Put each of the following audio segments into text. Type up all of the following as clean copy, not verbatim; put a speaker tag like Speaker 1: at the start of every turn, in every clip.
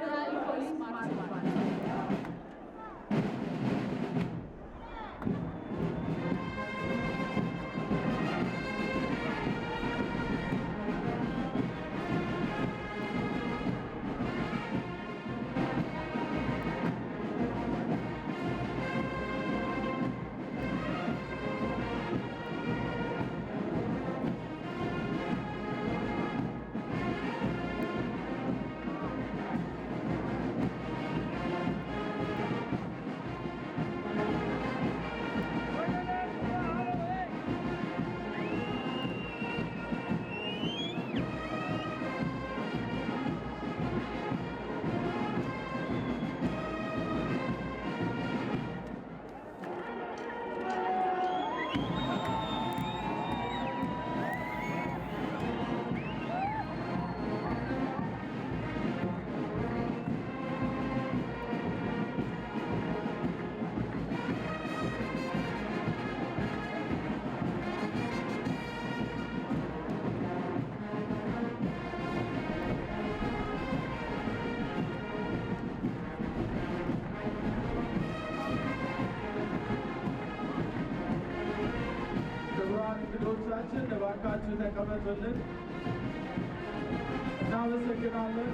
Speaker 1: Federal Police Marching Band.
Speaker 2: እንግዶቻችን እባካችሁ ተቀመጡልን። እናመሰግናለን።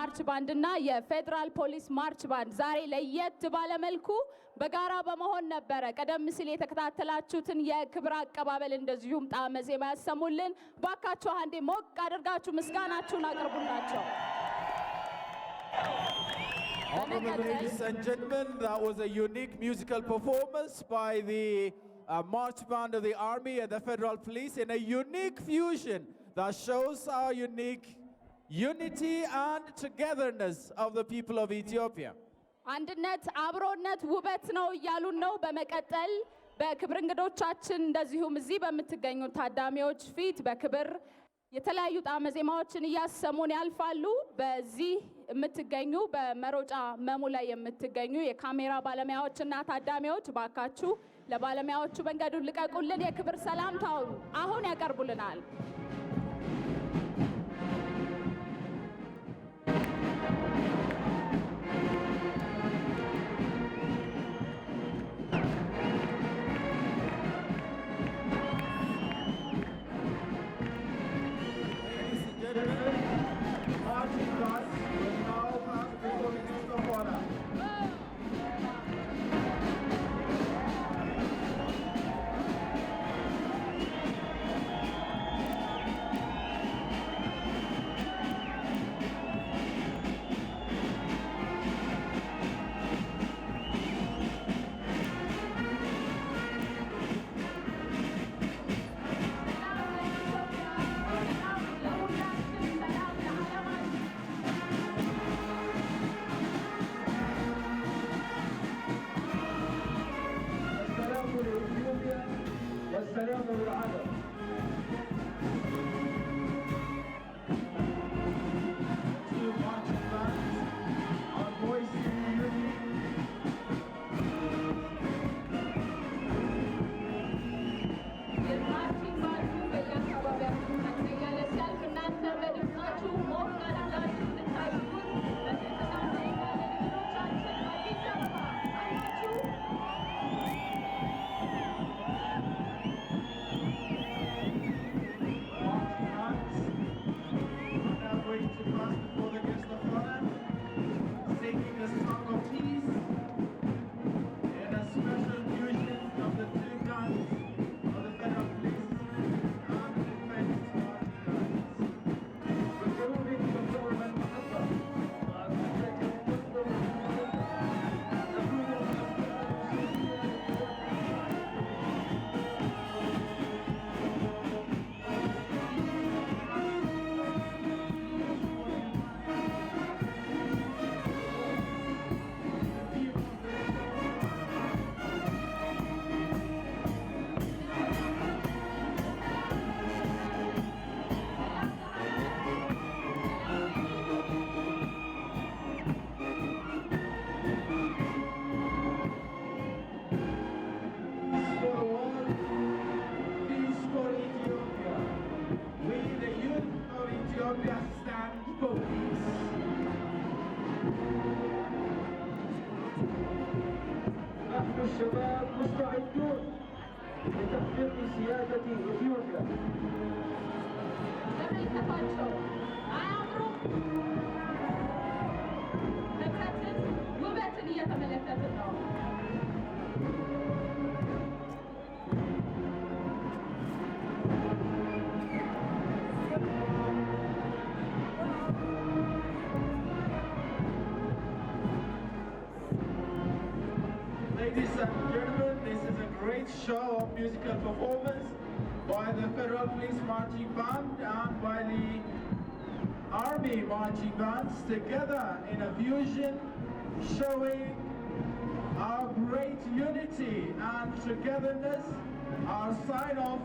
Speaker 1: ማርች ባንድ እና የፌዴራል ፖሊስ ማርች ባንድ ዛሬ ለየት ባለ መልኩ በጋራ በመሆን ነበረ ቀደም ሲል የተከታተላችሁትን የክብር አቀባበል እንደዚሁም ጣዕመ ዜማ ያሰሙልን። ባካችሁ አንዴ ሞቅ አድርጋችሁ ምስጋናችሁን አቅርቡላቸው።
Speaker 2: Honorable ladies and gentlemen, that was a unique musical performance by the March Band of the Army and the Federal Police in a unique fusion that shows our unique unity and togetherness of the people of Ethiopia.
Speaker 1: አንድነት አብሮነት ውበት ነው እያሉን ነው። በመቀጠል በክብር እንግዶቻችን እንደዚሁም እዚህ በምትገኙ ታዳሚዎች ፊት በክብር የተለያዩ ጣዕመ ዜማዎችን እያሰሙን ያልፋሉ። በዚህ የምትገኙ በመሮጫ መሙ ላይ የምትገኙ የካሜራ ባለሙያዎችና ታዳሚዎች ባካችሁ ለባለሙያዎቹ መንገዱን ልቀቁልን። የክብር ሰላምታውን አሁን ያቀርቡልናል።
Speaker 2: Marching band will now pass before the guest of honor. والسلام للعالم. Two marching bands are voicing unity.
Speaker 1: የማርቺንግ ባንዱ በየአካባቢያችሁ እያለ ሲያልፍ እናንተ በድምፃችሁ ሞቅ አድርጋችሁ እንድታዩት በትህትና እንጠይቃለን። እንግዶቻችን አዲስ አበባ አላችሁ?
Speaker 2: Going to pass before the guest of honor, singing a song of peace in a special fusion of the two guns of the Federal Police and the Defense Ethiopia stand for peace.
Speaker 3: نحن الشباب مستعدون لتحقيق سيادة إثيوبيا.
Speaker 1: ተመልከቷቸው፣ አያምሩም? ህብረትን ውበትን እየተመለከትን ነው።
Speaker 2: Ladies and gentlemen, this is a great show of musical performance by the Federal Police Marching Band and by the Army Marching Bands together in a fusion showing our great unity and togetherness, our sign of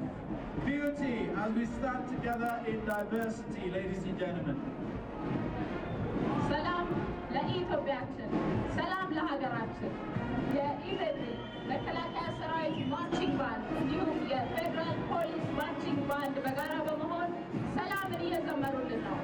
Speaker 2: beauty as we stand together in diversity, ladies and gentlemen.
Speaker 1: ሰላም ለኢትዮጵያችን፣ ሰላም ለሀገራችን። የኢፌዴሪ መከላከያ ሰራዊት ማርቺንግ ባንድ እንዲሁም የፌዴራል ፖሊስ ማርቺንግ ባንድ በጋራ በመሆን ሰላምን እየዘመሩልን ነው።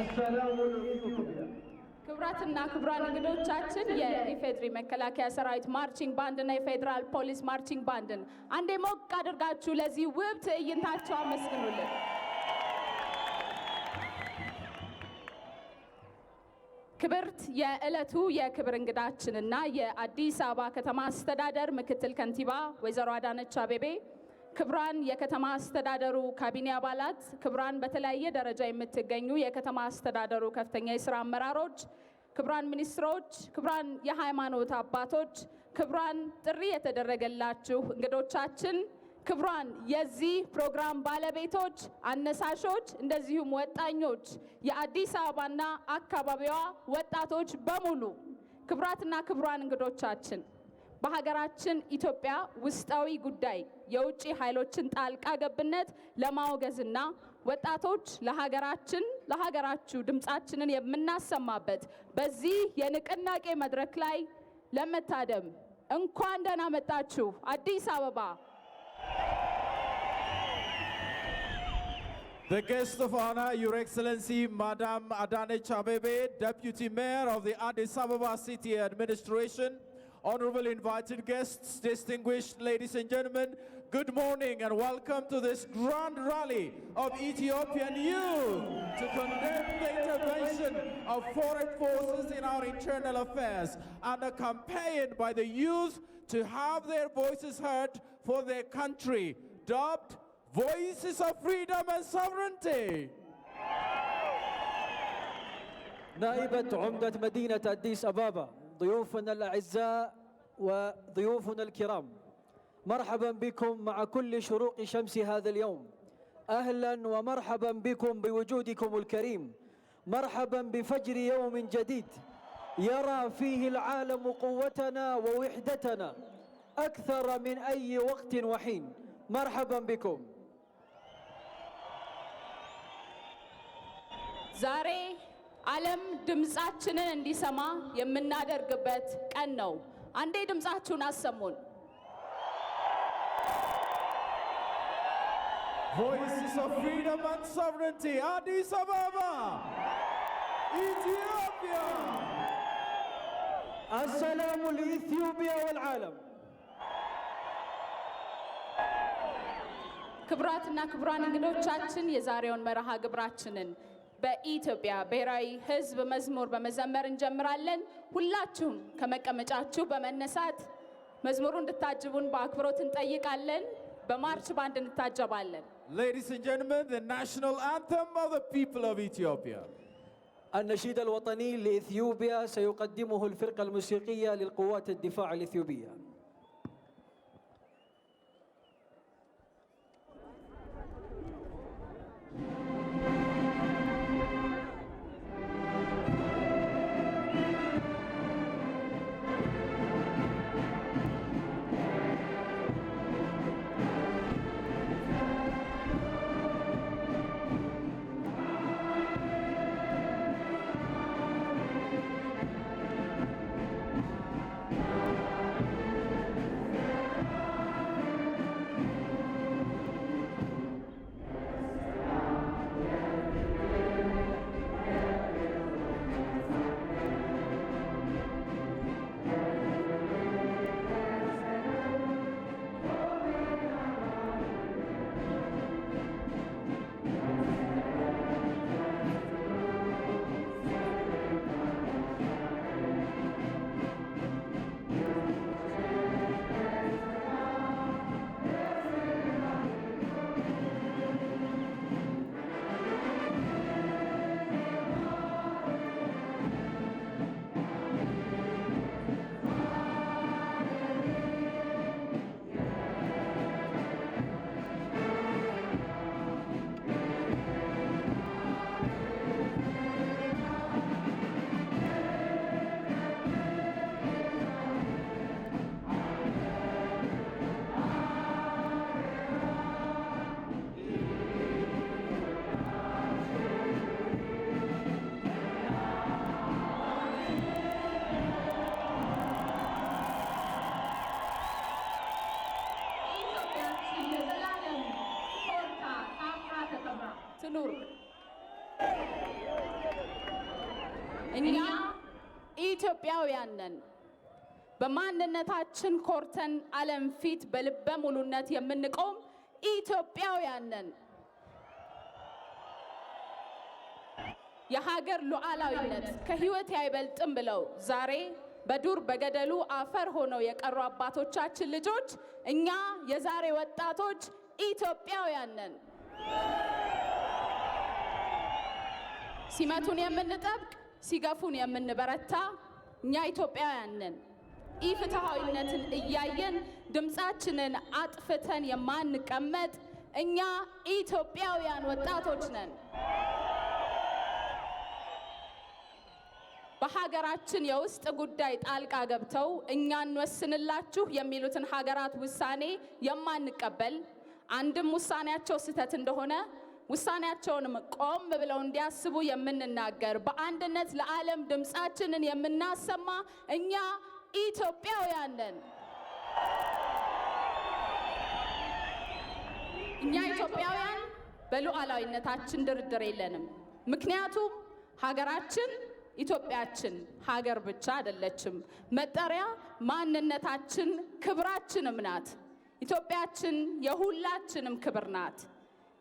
Speaker 3: السلام لإثيوبيا.
Speaker 1: ክቡራትና ክቡራን እንግዶቻችን የኢፌድሪ መከላከያ ሰራዊት ማርቺንግ ባንድ እና የፌዴራል ፖሊስ ማርቺንግ ባንድን አንዴ ሞቅ አድርጋችሁ ለዚህ ውብ ትዕይንታቸው አመስግኑልን። ክብርት የዕለቱ የክብር እንግዳችንና የአዲስ አበባ ከተማ አስተዳደር ምክትል ከንቲባ ወይዘሮ አዳነች አቤቤ፣ ክቡራን የከተማ አስተዳደሩ ካቢኔ አባላት፣ ክቡራን በተለያየ ደረጃ የምትገኙ የከተማ አስተዳደሩ ከፍተኛ የሥራ አመራሮች፣ ክቡራን ሚኒስትሮች፣ ክቡራን የሃይማኖት አባቶች፣ ክቡራን ጥሪ የተደረገላችሁ እንግዶቻችን፣ ክቡራን የዚህ ፕሮግራም ባለቤቶች፣ አነሳሾች፣ እንደዚሁም ወጣኞች፣ የአዲስ አበባና አካባቢዋ ወጣቶች በሙሉ፣ ክቡራትና ክቡራን እንግዶቻችን በሀገራችን ኢትዮጵያ ውስጣዊ ጉዳይ የውጭ ኃይሎችን ጣልቃ ገብነት ለማውገዝና ወጣቶች ለሀገራችሁ ድምጻችንን የምናሰማበት በዚህ የንቅናቄ መድረክ ላይ ለመታደም እንኳን ደህና መጣችሁ አዲስ አበባ።
Speaker 2: The guest of honor, Your Excellency, Madam Adanech Abebe, Deputy Mayor of the Addis Ababa City Administration, honorable invited guests, distinguished ladies and gentlemen, good morning and welcome to this grand rally of Ethiopian youth to condemn the intervention of foreign forces in our internal affairs and a campaign by the youth to have their voices heard for their country, dubbed Voices of Freedom and Sovereignty.
Speaker 3: نائبة عمدة مدينة أديس أبابا، ضيوفنا الأعزاء وضيوفنا الكرام، مرحبا بكم مع كل شروق شمس هذا اليوم. أهلا ومرحبا بكم بوجودكم الكريم. مرحبا بفجر يوم جديد يرى فيه العالم قوتنا ووحدتنا أكثر من أي وقت وحين. مرحبا بكم.
Speaker 1: ዛሬ ዓለም ድምጻችንን እንዲሰማ የምናደርግበት ቀን ነው። አንዴ ድምጻችሁን አሰሙን።
Speaker 2: Voices of Freedom and Sovereignty, Addis Ababa, Ethiopia.
Speaker 3: السلام لإثيوبيا والعالم.
Speaker 1: ክቡራትና ክቡራን እንግዶቻችን የዛሬውን መርሃ ግብራችንን በኢትዮጵያ ብሔራዊ ሕዝብ መዝሙር በመዘመር እንጀምራለን። ሁላችሁም ከመቀመጫችሁ በመነሳት መዝሙሩን እንድታጅቡን በአክብሮት እንጠይቃለን። በማርች ባንድ እንታጀባለን።
Speaker 2: Ladies and gentlemen, the national anthem of the people of Ethiopia.
Speaker 3: النشيد الوطني لإثيوبيا سيقدمه الفرقة الموسيقية للقوات الدفاع الإثيوبية.
Speaker 1: ትኑር። እኛ ኢትዮጵያውያን ነን። በማንነታችን ኮርተን ዓለም ፊት በልበ ሙሉነት የምንቆም ኢትዮጵያውያን ነን። የሀገር ሉዓላዊነት ከህይወት አይበልጥም ብለው ዛሬ በዱር በገደሉ አፈር ሆነው የቀሩ አባቶቻችን ልጆች እኛ የዛሬ ወጣቶች ኢትዮጵያውያን ነን። ሲመቱን የምንጠብቅ ሲገፉን የምንበረታ እኛ ኢትዮጵያውያን ነን። ኢፍትሃዊነትን እያየን ድምፃችንን አጥፍተን የማንቀመጥ እኛ ኢትዮጵያውያን ወጣቶች ነን። በሀገራችን የውስጥ ጉዳይ ጣልቃ ገብተው እኛን ወስንላችሁ የሚሉትን ሀገራት ውሳኔ የማንቀበል አንድም ውሳኔያቸው ስህተት እንደሆነ ውሳኔያቸውንም ቆም ብለው እንዲያስቡ የምንናገር በአንድነት ለዓለም ድምፃችንን የምናሰማ እኛ ኢትዮጵያውያን ነን። እኛ ኢትዮጵያውያን በሉዓላዊነታችን ድርድር የለንም። ምክንያቱም ሀገራችን ኢትዮጵያችን ሀገር ብቻ አይደለችም፣ መጠሪያ ማንነታችን ክብራችንም ናት። ኢትዮጵያችን የሁላችንም ክብር ናት።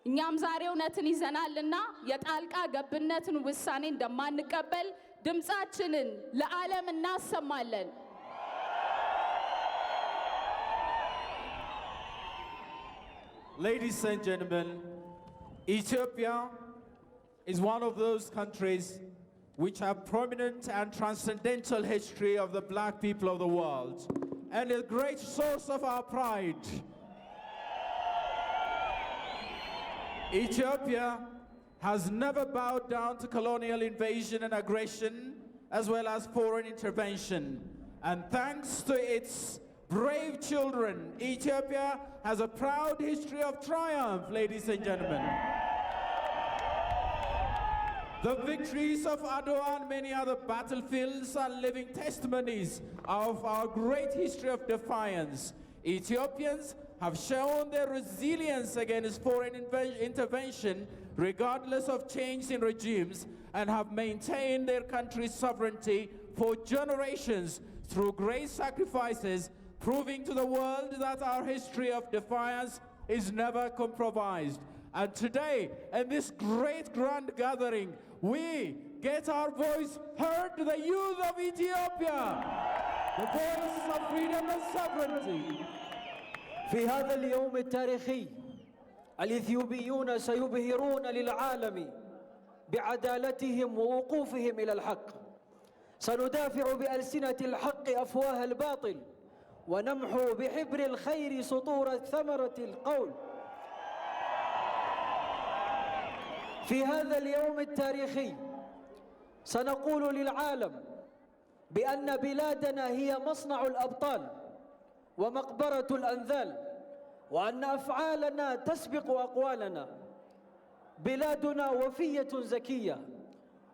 Speaker 1: እኛም ዛሬ እውነትን ይዘናልና የጣልቃ ገብነትን ውሳኔ እንደማንቀበል ድምፃችንን ለዓለም እናሰማለን።
Speaker 2: Ladies and gentlemen, Ethiopia is one of those countries which have prominent and transcendental history of the black people of the world, and a great source of our pride. Ethiopia has never bowed down to colonial invasion and aggression, as well as foreign intervention. And thanks to its brave children, Ethiopia has a proud history of triumph, ladies and gentlemen. The victories of Adwa and many other battlefields are living testimonies of our great history of defiance. Ethiopians have shown their resilience against foreign intervention regardless of change in regimes, and have maintained their country's sovereignty for generations through great sacrifices, proving to the world that our history of defiance is never compromised. And today, in this great grand gathering, we get our voice heard to the youth of Ethiopia, the voice of freedom and sovereignty.
Speaker 3: في هذا اليوم التاريخي الإثيوبيون سيبهرون للعالم بعدالتهم ووقوفهم إلى الحق. سندافع بألسنة الحق أفواه الباطل، ونمحو بحبر الخير سطور ثمرة القول. في هذا اليوم التاريخي سنقول للعالم بأن بلادنا هي مصنع الأبطال ومقبرة الأنذال، وأن أفعالنا تسبق أقوالنا. بلادنا وفية زكية،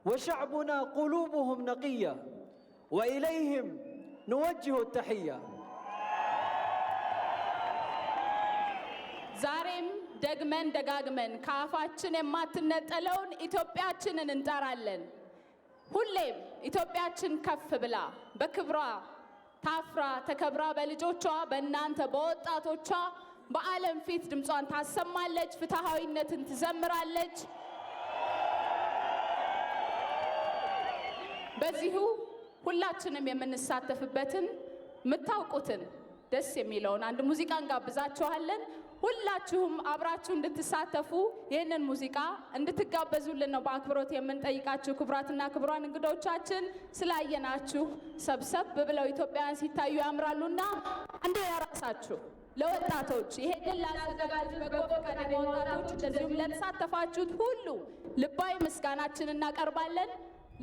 Speaker 3: وشعبنا قلوبهم نقية، وإليهم نوجه التحية.
Speaker 1: ዛሬም ደግመን ደጋግመን ከአፋችን የማትነጠለውን ኢትዮጵያችንን እንጠራለን። ሁሌም ኢትዮጵያችን ከፍ ብላ በክብሯ ታፍራ ተከብራ በልጆቿ በእናንተ በወጣቶቿ በዓለም ፊት ድምጿን ታሰማለች፣ ፍትሃዊነትን ትዘምራለች። በዚሁ ሁላችንም የምንሳተፍበትን የምታውቁትን ደስ የሚለውን አንድ ሙዚቃ እንጋብዛችኋለን። ሁላችሁም አብራችሁ እንድትሳተፉ ይህንን ሙዚቃ እንድትጋበዙልን ነው በአክብሮት የምንጠይቃችሁ። ክቡራትና ክቡራን እንግዶቻችን ስላየናችሁ ሰብሰብ ብለው ኢትዮጵያውያን ሲታዩ ያምራሉና አንዴ ያራሳችሁ ለወጣቶች ይሄንን ላዘጋጁ በጎ ፈቃደኛ ወጣቶች እንደዚሁም ለተሳተፋችሁት ሁሉ ልባዊ ምስጋናችንን እናቀርባለን።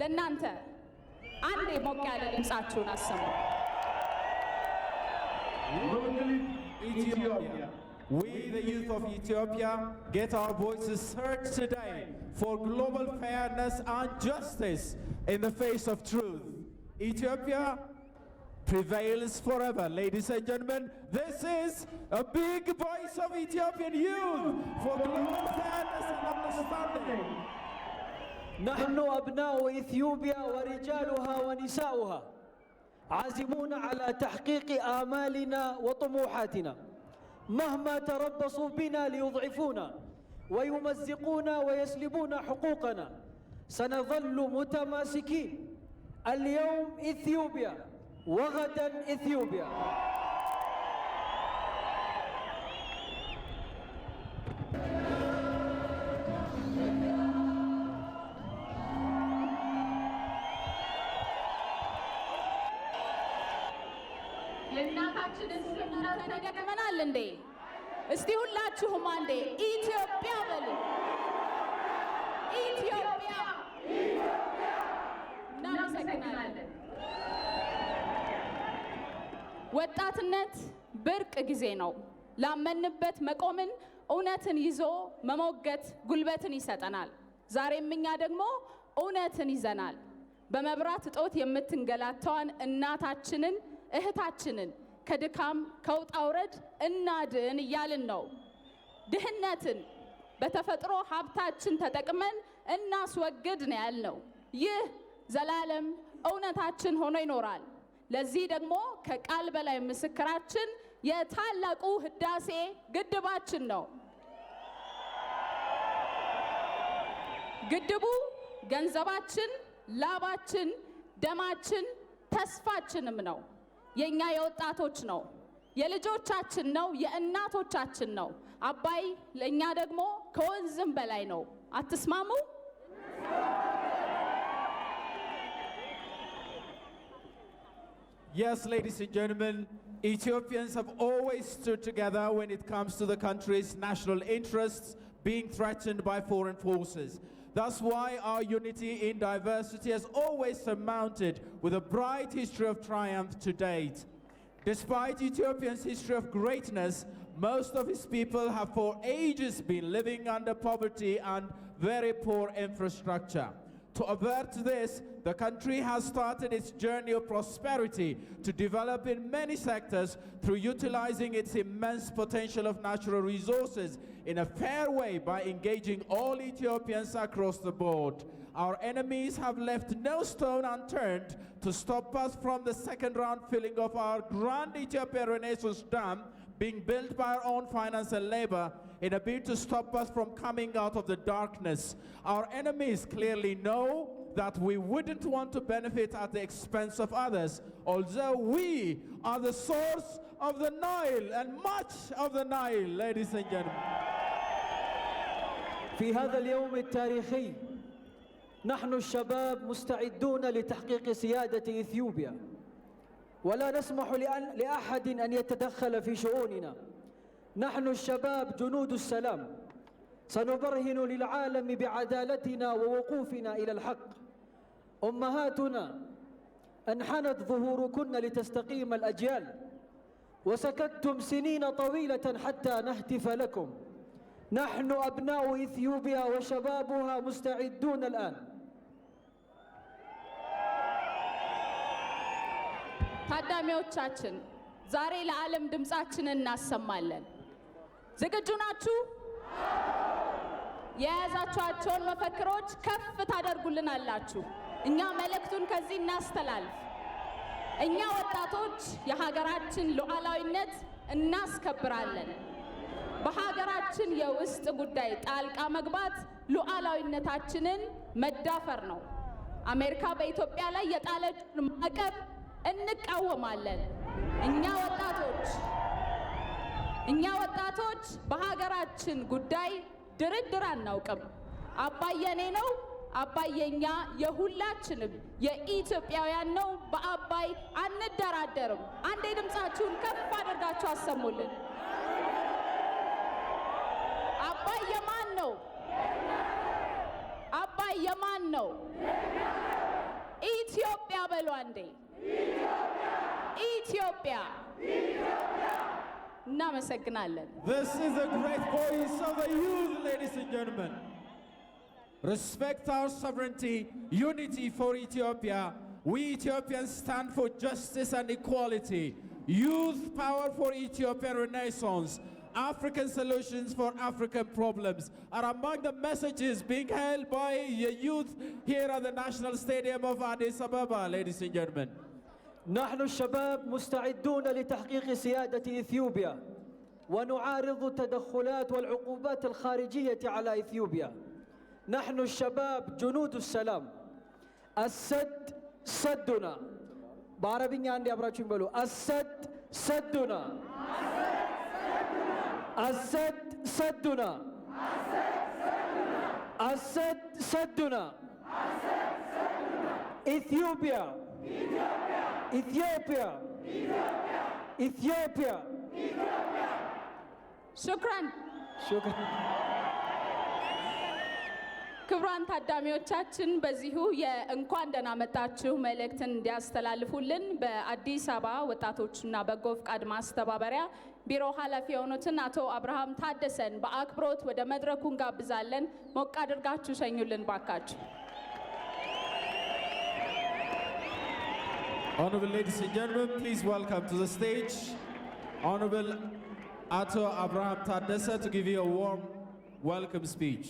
Speaker 1: ለእናንተ አንዴ ሞቅ ያለ ድምፃችሁን አሰሙ።
Speaker 2: Ethiopia. We, the youth of Ethiopia, get our voices heard today for global fairness and justice in the face of truth. Ethiopia prevails forever. Ladies and gentlemen, this is a big voice of Ethiopian youth for global fairness and understanding.
Speaker 3: نحن أبناء إثيوبيا ورجالها ونساؤها عازمون على تحقيق آمالنا وطموحاتنا مهما تربصوا بنا ليضعفونا ويمزقونا ويسلبون حقوقنا سنظل متماسكين. اليوم إثيوبيا وغدا إثيوبيا.
Speaker 1: የእናታችንን ስም ተደግመናል እንዴ? እስቲ ሁላችሁም አንዴ ኢትዮጵያ በሉ። ኢትዮጵያ። እናመሰግናለን። ወጣትነት ብርቅ ጊዜ ነው። ላመንበት መቆምን፣ እውነትን ይዞ መሞገት ጉልበትን ይሰጠናል። ዛሬም እኛ ደግሞ እውነትን ይዘናል። በመብራት እጦት የምትንገላታዋን እናታችንን እህታችንን ከድካም ከውጣ ውረድ እናድን እያልን ነው። ድህነትን በተፈጥሮ ሀብታችን ተጠቅመን እናስወግድ ነው ያልነው። ይህ ዘላለም እውነታችን ሆኖ ይኖራል። ለዚህ ደግሞ ከቃል በላይ ምስክራችን የታላቁ ህዳሴ ግድባችን ነው። ግድቡ ገንዘባችን፣ ላባችን፣ ደማችን፣ ተስፋችንም ነው። የኛ የወጣቶች ነው፣ የልጆቻችን ነው፣ የእናቶቻችን ነው። አባይ ለኛ ደግሞ ከወንዝም በላይ ነው። አትስማሙ?
Speaker 2: Yes, ladies and gentlemen, Ethiopians have always stood together when it comes to the country's national interests being threatened by foreign forces. That's why our unity in diversity has always surmounted with a bright history of triumph to date. Despite Ethiopia's history of greatness, most of its people have for ages been living under poverty and very poor infrastructure. To avert this, the country has started its journey of prosperity to develop in many sectors through utilizing its immense potential of natural resources in a fair way by engaging all Ethiopians across the board. Our enemies have left no stone unturned to stop us from the second round filling of our Grand Ethiopia Renaissance Dam being built by our own finance and labor in a bid to stop us from coming out of the darkness. Our enemies clearly know that we wouldn't want to benefit at the expense of others, although we are the source of the Nile and much of the Nile, ladies and gentlemen.
Speaker 3: في هذا اليوم التاريخي نحن الشباب مستعدون لتحقيق سيادة إثيوبيا ولا نسمح لأحد أن يتدخل في شؤوننا. نحن الشباب جنود السلام سنبرهن للعالم بعدالتنا ووقوفنا إلى الحق. أمهاتنا أنحنت ظهوركن لتستقيم الأجيال وسكتتم سنين طويلة حتى نهتف لكم. نحن أبناء إثيوبيا وشبابها مستعدون الآن.
Speaker 1: ታዳሚዎቻችን ዛሬ ለዓለም ድምጻችንን እናሰማለን። ዝግጁ ናችሁ? የያዛችኋቸውን መፈክሮች ከፍ ታደርጉልናላችሁ። እኛ መልእክቱን ከዚህ እናስተላልፍ። እኛ ወጣቶች የሀገራችን ሉዓላዊነት እናስከብራለን። በሀገራችን የውስጥ ጉዳይ ጣልቃ መግባት ሉዓላዊነታችንን መዳፈር ነው። አሜሪካ በኢትዮጵያ ላይ የጣለችውን ማዕቀብ እንቃወማለን። እኛ ወጣቶች በሀገራችን ጉዳይ ድርድር አናውቅም። አባይ የኔ ነው፣ አባይ የኛ የሁላችንም የኢትዮጵያውያን ነው። በአባይ አንደራደርም። አንዴ ድምጻችሁን ከፍ አድርጋችሁ አሰሙልን። አባይ የማን ነው? አባይ የማን ነው? ኢትዮጵያ በሉ አንዴ። ኢትዮጵያ። እናመሰግናለን።
Speaker 2: This is the great voice of the youth, ladies and gentlemen. Respect our sovereignty, unity for Ethiopia. We Ethiopians stand for justice and equality. Youth power for Ethiopian renaissance. African solutions for African problems are among the messages being held by the youth here at the National Stadium of Addis Ababa, ladies and gentlemen.
Speaker 3: نحن الشباب مستعدون لتحقيق سيادة إثيوبيا ونعارض التدخلات والعقوبات الخارجية على إثيوبيا. نحن الشباب جنود السلام. السد سدنا. بعربية عندي أبراج بلو. السد سدنا. السد سدنا. السد سدنا. إثيوبيا. إثيوبيا. إثيوبيا.
Speaker 1: شكرا.
Speaker 3: شكرا.
Speaker 1: ክቡራን ታዳሚዎቻችን በዚሁ የእንኳን ደህና መጣችሁ መልእክትን እንዲያስተላልፉልን በአዲስ አበባ ወጣቶችና በጎ ፍቃድ ማስተባበሪያ ቢሮ ኃላፊ የሆኑትን አቶ አብርሃም ታደሰን በአክብሮት ወደ መድረኩ እንጋብዛለን። ሞቅ አድርጋችሁ ሸኙልን ባካችሁ።
Speaker 2: Honorable ladies and gentlemen, please welcome to the stage Honorable Ato Abraham Tadessa to give you a warm welcome speech.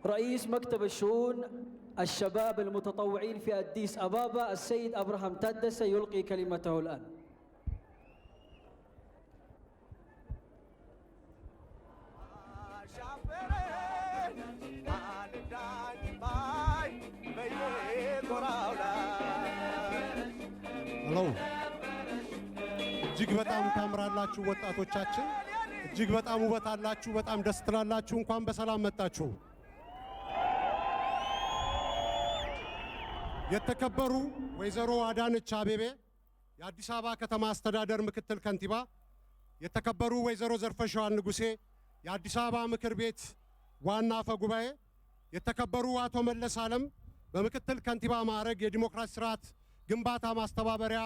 Speaker 3: رئيس مكتب الشؤون الشباب المتطوعين في أديس أبابا السيد أبراهام تادس يلقي كلمته الآن.
Speaker 4: ሄሎ እጅግ በጣም ታምራላችሁ ወጣቶቻችን፣ እጅግ በጣም ውበት አላችሁ፣ በጣም ደስ ትላላችሁ። እንኳን በሰላም መጣችሁ። የተከበሩ ወይዘሮ አዳነች አቤቤ የአዲስ አበባ ከተማ አስተዳደር ምክትል ከንቲባ፣ የተከበሩ ወይዘሮ ዘርፈሻዋል ንጉሴ የአዲስ አበባ ምክር ቤት ዋና አፈ ጉባኤ፣ የተከበሩ አቶ መለስ ዓለም በምክትል ከንቲባ ማዕረግ የዲሞክራሲ ስርዓት ግንባታ ማስተባበሪያ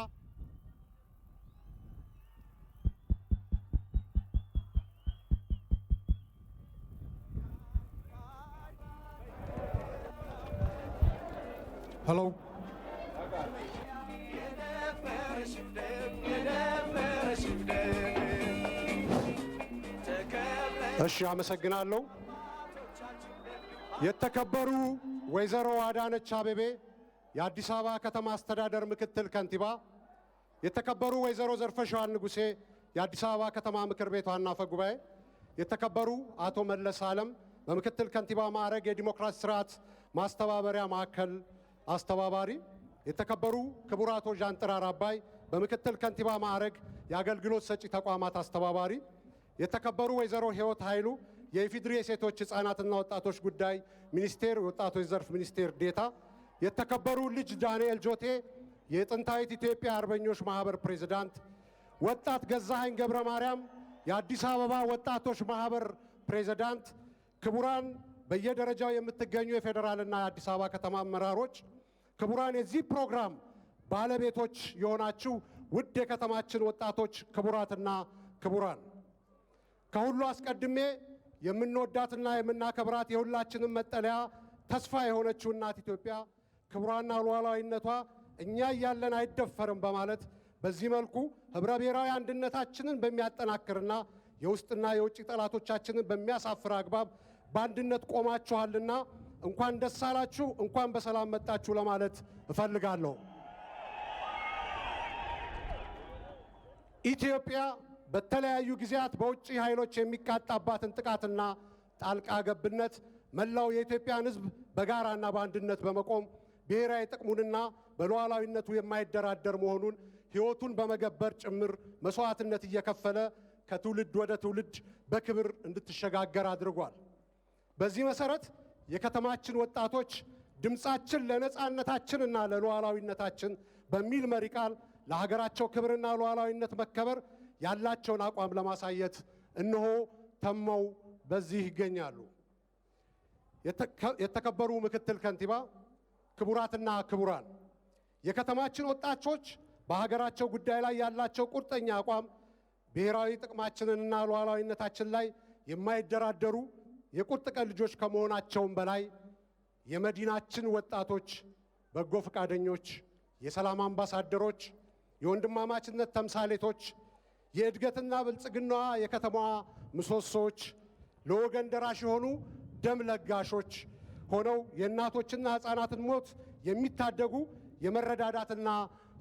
Speaker 4: ሄሎ እሺ፣ አመሰግናለሁ። የተከበሩ ወይዘሮ አዳነች አቤቤ የአዲስ አበባ ከተማ አስተዳደር ምክትል ከንቲባ፣ የተከበሩ ወይዘሮ ዘርፈሻዋል ንጉሴ የአዲስ አበባ ከተማ ምክር ቤት ዋና አፈ ጉባኤ፣ የተከበሩ አቶ መለስ ዓለም በምክትል ከንቲባ ማዕረግ የዲሞክራሲ ስርዓት ማስተባበሪያ ማዕከል አስተባባሪ፣ የተከበሩ ክቡር አቶ ዣንጥራር አባይ በምክትል ከንቲባ ማዕረግ የአገልግሎት ሰጪ ተቋማት አስተባባሪ፣ የተከበሩ ወይዘሮ ህይወት ኃይሉ የኢፌዴሪ የሴቶች ህፃናትና ወጣቶች ጉዳይ ሚኒስቴር የወጣቶች ዘርፍ ሚኒስቴር ዴታ፣ የተከበሩ ልጅ ዳንኤል ጆቴ የጥንታዊት ኢትዮጵያ አርበኞች ማህበር ፕሬዝዳንት፣ ወጣት ገዛኸኝ ገብረ ማርያም የአዲስ አበባ ወጣቶች ማህበር ፕሬዝዳንት፣ ክቡራን በየደረጃው የምትገኙ የፌዴራልና የአዲስ አበባ ከተማ አመራሮች፣ ክቡራን የዚህ ፕሮግራም ባለቤቶች የሆናችሁ ውድ የከተማችን ወጣቶች፣ ክቡራትና ክቡራን፣ ከሁሉ አስቀድሜ የምንወዳትና የምናከብራት የሁላችንም መጠለያ ተስፋ የሆነችው እናት ኢትዮጵያ ክብሯና ሉዓላዊነቷ እኛ እያለን አይደፈርም በማለት በዚህ መልኩ ህብረ ብሔራዊ አንድነታችንን በሚያጠናክርና የውስጥና የውጭ ጠላቶቻችንን በሚያሳፍር አግባብ በአንድነት ቆማችኋልና እንኳን ደስ አላችሁ፣ እንኳን በሰላም መጣችሁ ለማለት እፈልጋለሁ። ኢትዮጵያ በተለያዩ ጊዜያት በውጭ ኃይሎች የሚቃጣባትን ጥቃትና ጣልቃ ገብነት መላው የኢትዮጵያን ህዝብ በጋራና በአንድነት በመቆም ብሔራዊ ጥቅሙንና በሉዓላዊነቱ የማይደራደር መሆኑን ህይወቱን በመገበር ጭምር መስዋዕትነት እየከፈለ ከትውልድ ወደ ትውልድ በክብር እንድትሸጋገር አድርጓል። በዚህ መሰረት የከተማችን ወጣቶች ድምፃችን ለነጻነታችንና ለሉዓላዊነታችን በሚል መሪ ቃል ለሀገራቸው ክብርና ሉዓላዊነት መከበር ያላቸውን አቋም ለማሳየት እነሆ ተመው በዚህ ይገኛሉ። የተከበሩ ምክትል ከንቲባ፣ ክቡራትና ክቡራን፣ የከተማችን ወጣቶች በሀገራቸው ጉዳይ ላይ ያላቸው ቁርጠኛ አቋም ብሔራዊ ጥቅማችንንና ሉዓላዊነታችን ላይ የማይደራደሩ የቁርጥ ቀን ልጆች ከመሆናቸውም በላይ የመዲናችን ወጣቶች በጎ ፈቃደኞች፣ የሰላም አምባሳደሮች፣ የወንድማማችነት ተምሳሌቶች፣ የእድገትና ብልጽግናዋ የከተማዋ ምሰሶች ለወገን ደራሽ የሆኑ ደም ለጋሾች ሆነው የእናቶችና ሕፃናትን ሞት የሚታደጉ የመረዳዳትና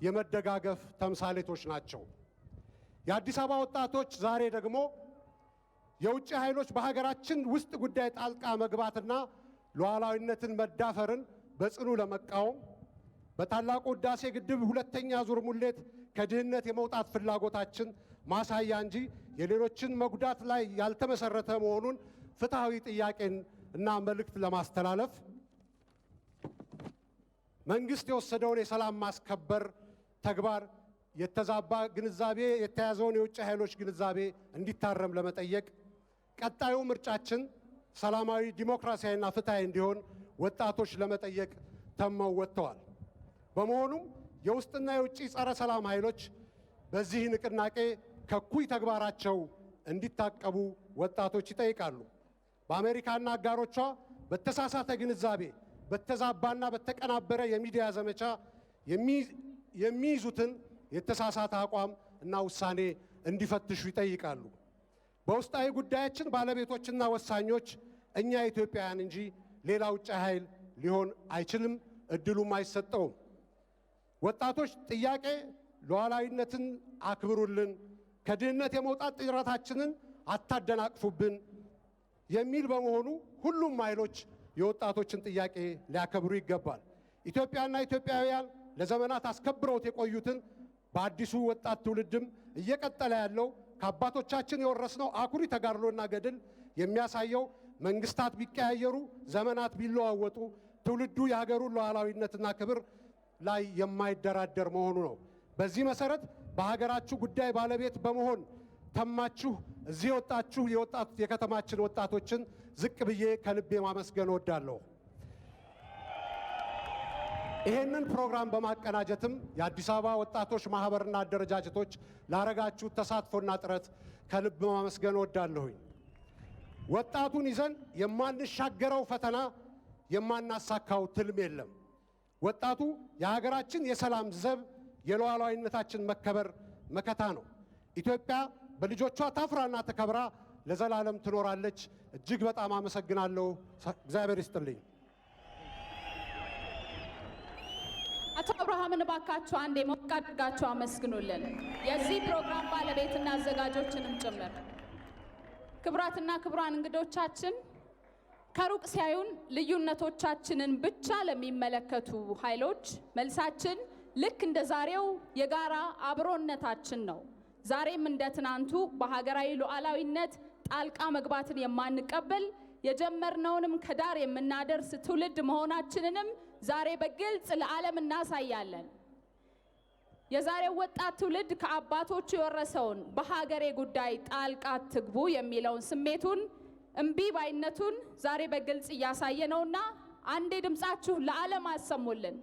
Speaker 4: የመደጋገፍ ተምሳሌቶች ናቸው። የአዲስ አበባ ወጣቶች ዛሬ ደግሞ የውጭ ኃይሎች በሀገራችን ውስጥ ጉዳይ ጣልቃ መግባትና ሉዓላዊነትን መዳፈርን በጽኑ ለመቃወም በታላቁ ሕዳሴ ግድብ ሁለተኛ ዙር ሙሌት ከድህነት የመውጣት ፍላጎታችን ማሳያ እንጂ የሌሎችን መጉዳት ላይ ያልተመሰረተ መሆኑን ፍትሐዊ ጥያቄን እና መልእክት ለማስተላለፍ መንግስት የወሰደውን የሰላም ማስከበር ተግባር የተዛባ ግንዛቤ የተያዘውን የውጭ ኃይሎች ግንዛቤ እንዲታረም ለመጠየቅ ቀጣዩ ምርጫችን ሰላማዊ ዲሞክራሲያዊና ፍትሐዊ እንዲሆን ወጣቶች ለመጠየቅ ተመው ወጥተዋል። በመሆኑም የውስጥና የውጭ ጸረ ሰላም ኃይሎች በዚህ ንቅናቄ ከኩይ ተግባራቸው እንዲታቀቡ ወጣቶች ይጠይቃሉ። በአሜሪካና አጋሮቿ በተሳሳተ ግንዛቤ በተዛባና በተቀናበረ የሚዲያ ዘመቻ የሚይዙትን የተሳሳተ አቋም እና ውሳኔ እንዲፈትሹ ይጠይቃሉ። በውስጣዊ ጉዳያችን ባለቤቶችና ወሳኞች እኛ ኢትዮጵያውያን እንጂ ሌላ ውጭ ኃይል ሊሆን አይችልም፣ እድሉም አይሰጠውም። ወጣቶች ጥያቄ ሉዓላዊነትን አክብሩልን፣ ከድህነት የመውጣት ጥረታችንን አታደናቅፉብን የሚል በመሆኑ ሁሉም ኃይሎች የወጣቶችን ጥያቄ ሊያከብሩ ይገባል። ኢትዮጵያና ኢትዮጵያውያን ለዘመናት አስከብረውት የቆዩትን በአዲሱ ወጣት ትውልድም እየቀጠለ ያለው ከአባቶቻችን የወረስነው አኩሪ ተጋድሎና ገድል የሚያሳየው መንግስታት ቢቀያየሩ፣ ዘመናት ቢለዋወጡ ትውልዱ የሀገሩን ሉዓላዊነትና ክብር ላይ የማይደራደር መሆኑ ነው። በዚህ መሰረት በሀገራችሁ ጉዳይ ባለቤት በመሆን ተማችሁ እዚህ የወጣችሁ የከተማችን ወጣቶችን ዝቅ ብዬ ከልቤ ማመስገን እወዳለሁ። ይህንን ፕሮግራም በማቀናጀትም የአዲስ አበባ ወጣቶች ማህበርና አደረጃጀቶች ላረጋችሁት ተሳትፎና ጥረት ከልብ ማመስገን እወዳለሁኝ። ወጣቱን ይዘን የማንሻገረው ፈተና የማናሳካው ትልም የለም። ወጣቱ የሀገራችን የሰላም ዘብ፣ የሉዓላዊነታችን መከበር መከታ ነው። ኢትዮጵያ በልጆቿ ታፍራና ተከብራ ለዘላለም ትኖራለች። እጅግ በጣም አመሰግናለሁ። እግዚአብሔር ይስጥልኝ።
Speaker 1: አቶ አብርሃምን እባካችሁ አንዴ ሞቅ አድርጋችሁ አመስግኑልን፣ የዚህ ፕሮግራም ባለቤትና አዘጋጆችንም ጭምር። ክቡራትና ክቡራን እንግዶቻችን፣ ከሩቅ ሲያዩን ልዩነቶቻችንን ብቻ ለሚመለከቱ ኃይሎች መልሳችን ልክ እንደ ዛሬው የጋራ አብሮነታችን ነው። ዛሬም እንደ ትናንቱ በሀገራዊ ሉዓላዊነት ጣልቃ መግባትን የማንቀበል የጀመርነውንም ከዳር የምናደርስ ትውልድ መሆናችንንም ዛሬ በግልጽ ለዓለም እናሳያለን። የዛሬው ወጣት ትውልድ ከአባቶቹ የወረሰውን በሀገሬ ጉዳይ ጣልቃ አትግቡ የሚለውን ስሜቱን፣ እምቢ ባይነቱን ዛሬ በግልጽ እያሳየ ነውና አንዴ ድምጻችሁ ለዓለም አሰሙልን።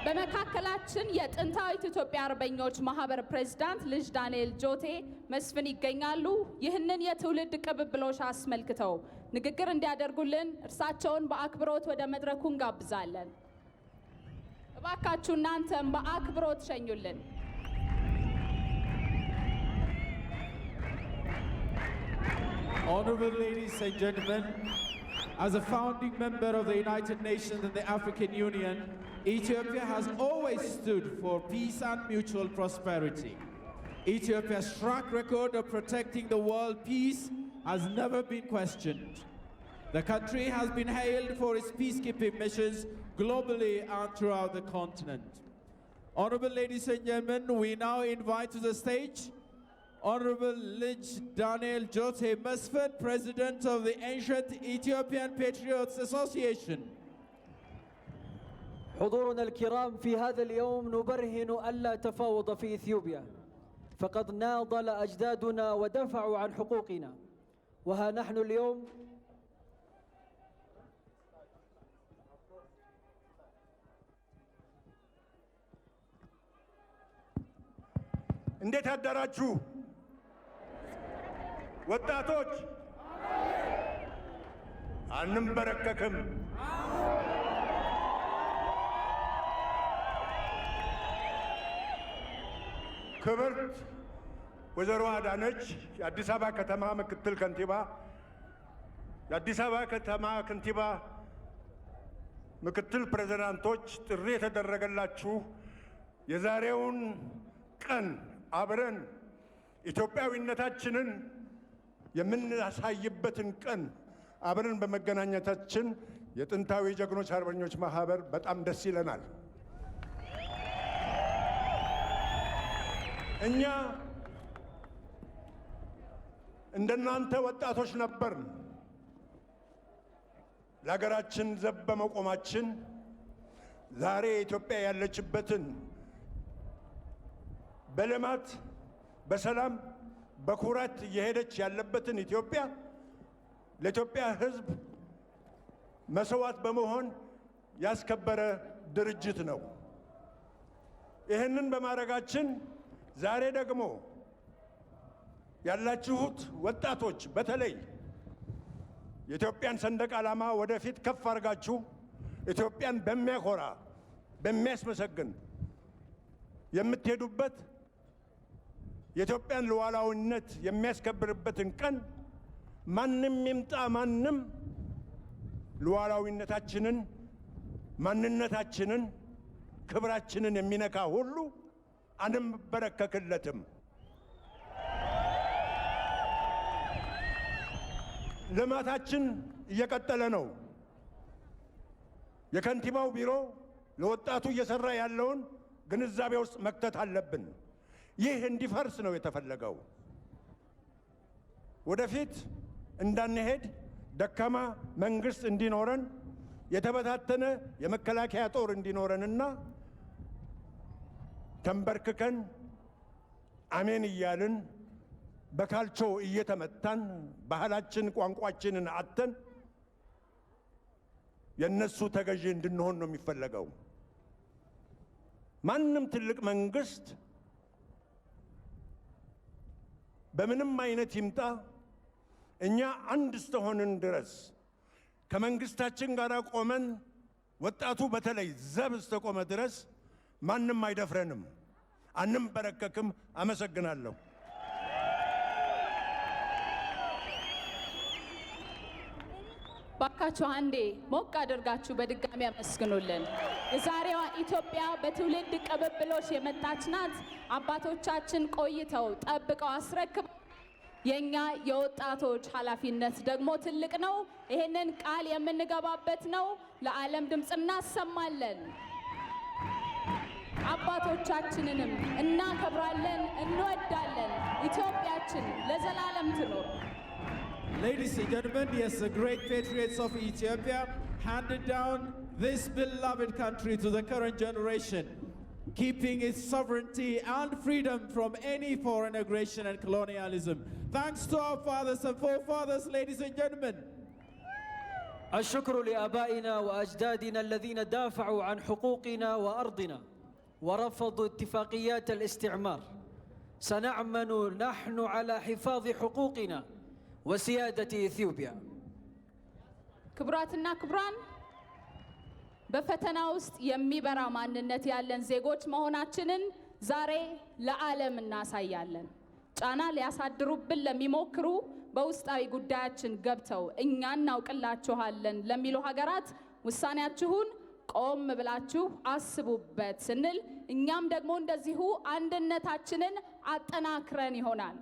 Speaker 1: በመካከላችን የጥንታዊት ኢትዮጵያ አርበኞች ማህበር ፕሬዝዳንት ልጅ ዳንኤል ጆቴ መስፍን ይገኛሉ። ይህንን የትውልድ ቅብብሎሽ አስመልክተው ንግግር እንዲያደርጉልን እርሳቸውን በአክብሮት ወደ መድረኩ እንጋብዛለን። እባካችሁ እናንተም በአክብሮት ሸኙልን።
Speaker 2: Honorable ladies and gentlemen, as a founding member of the United Nations and the African Union, Ethiopia has always stood for peace and mutual prosperity. Ethiopia's track record of protecting the world peace has never been questioned. The country has been hailed for its peacekeeping missions globally and throughout the continent. Honorable ladies and gentlemen, we now invite to the stage Honorable Lij Daniel Jote Mesfin, President of the Ancient Ethiopian Patriots Association.
Speaker 3: حضورنا الكرام، في هذا اليوم نبرهن ألا تفاوض في إثيوبيا، فقد ناضل أجدادنا ودفعوا عن حقوقنا، وها نحن اليوم
Speaker 5: እንዴት አደራችሁ ወጣቶች? አንንበረከክም። ክብርት ወይዘሮ አዳነች የአዲስ አበባ ከተማ ምክትል ከንቲባ፣ የአዲስ አበባ ከተማ ከንቲባ ምክትል ፕሬዝዳንቶች፣ ጥሪ የተደረገላችሁ የዛሬውን ቀን አብረን ኢትዮጵያዊነታችንን የምናሳይበትን ቀን አብረን በመገናኘታችን የጥንታዊ ጀግኖች አርበኞች ማህበር በጣም ደስ ይለናል። እኛ እንደናንተ ወጣቶች ነበርን። ለሀገራችን ዘብ በመቆማችን ዛሬ ኢትዮጵያ ያለችበትን በልማት በሰላም በኩራት እየሄደች ያለበትን ኢትዮጵያ ለኢትዮጵያ ሕዝብ መስዋዕት በመሆን ያስከበረ ድርጅት ነው። ይህንን በማድረጋችን ዛሬ ደግሞ ያላችሁት ወጣቶች በተለይ የኢትዮጵያን ሰንደቅ ዓላማ ወደፊት ከፍ አድርጋችሁ ኢትዮጵያን በሚያኮራ በሚያስመሰግን የምትሄዱበት የኢትዮጵያን ሉዓላዊነት የሚያስከብርበትን ቀን ማንም ይምጣ ማንም ሉዓላዊነታችንን፣ ማንነታችንን፣ ክብራችንን የሚነካ ሁሉ አንበረከክለትም። ልማታችን እየቀጠለ ነው። የከንቲባው ቢሮ ለወጣቱ እየሰራ ያለውን ግንዛቤ ውስጥ መክተት አለብን። ይህ እንዲፈርስ ነው የተፈለገው። ወደፊት እንዳንሄድ ደካማ መንግስት እንዲኖረን፣ የተበታተነ የመከላከያ ጦር እንዲኖረንና ተንበርክከን አሜን እያልን በካልቾ እየተመታን ባህላችን ቋንቋችንን አጥተን የነሱ ተገዢ እንድንሆን ነው የሚፈለገው። ማንም ትልቅ መንግስት በምንም አይነት ይምጣ እኛ አንድ እስከሆንን ድረስ ከመንግስታችን ጋር ቆመን ወጣቱ በተለይ ዘብ እስከቆመ ድረስ ማንም አይደፍረንም፣ አንበረከክም። አመሰግናለሁ።
Speaker 1: ባካችሁ አንዴ ሞቅ አድርጋችሁ በድጋሚ አመስግኑልን። የዛሬዋ ኢትዮጵያ በትውልድ ቅብብሎሽ የመጣች ናት። አባቶቻችን ቆይተው ጠብቀው አስረክበው የኛ የወጣቶች ኃላፊነት ደግሞ ትልቅ ነው። ይሄንን ቃል የምንገባበት ነው። ለዓለም ድምፅ እናሰማለን። አባቶቻችንንም እናከብራለን፣ እንወዳለን። ኢትዮጵያችን ለዘላለም ትኖር።
Speaker 2: Ladies and gentlemen, yes, the great patriots of Ethiopia handed down this beloved country to the current generation, keeping its sovereignty and freedom from any foreign aggression and colonialism. Thanks to our fathers and forefathers, ladies and gentlemen.
Speaker 3: الشكر لآبائنا وأجدادنا الذين دافعوا عن حقوقنا وأرضنا ورفضوا اتفاقيات الاستعمار. سنعمل نحن على حفاظ حقوقنا وسيادة إثيوبيا.
Speaker 1: ክቡራትና ክቡራን በፈተና ውስጥ የሚበራ ማንነት ያለን ዜጎች መሆናችንን ዛሬ ለዓለም እናሳያለን። ጫና ሊያሳድሩብን ለሚሞክሩ በውስጣዊ ጉዳያችን ገብተው እኛ እናውቅላችኋለን ለሚሉ ሀገራት ውሳኔያችሁን ቆም ብላችሁ አስቡበት ስንል እኛም ደግሞ እንደዚሁ አንድነታችንን አጠናክረን ይሆናል።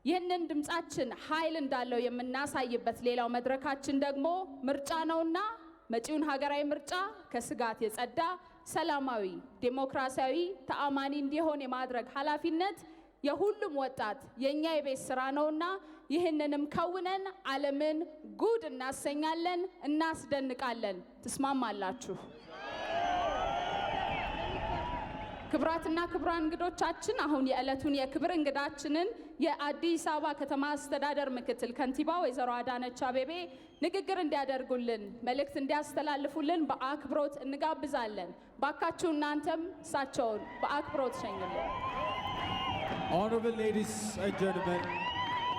Speaker 1: ይህንን ድምጻችን ኃይል እንዳለው የምናሳይበት ሌላው መድረካችን ደግሞ ምርጫ ነውና መጪውን ሀገራዊ ምርጫ ከስጋት የጸዳ ሰላማዊ፣ ዴሞክራሲያዊ፣ ተአማኒ እንዲሆን የማድረግ ኃላፊነት የሁሉም ወጣት የኛ የቤት ስራ ነውና ይህንንም ከውነን ዓለምን ጉድ እናሰኛለን፣ እናስደንቃለን። ትስማማላችሁ? ክቡራትና ክቡራን እንግዶቻችን አሁን የዕለቱን የክብር እንግዳችንን የአዲስ አበባ ከተማ አስተዳደር ምክትል ከንቲባ ወይዘሮ አዳነች አቤቤ ንግግር እንዲያደርጉልን መልእክት እንዲያስተላልፉልን በአክብሮት እንጋብዛለን። ባካችሁ እናንተም እሳቸውን በአክብሮት ሸኙልን።
Speaker 2: Honorable ladies and gentlemen,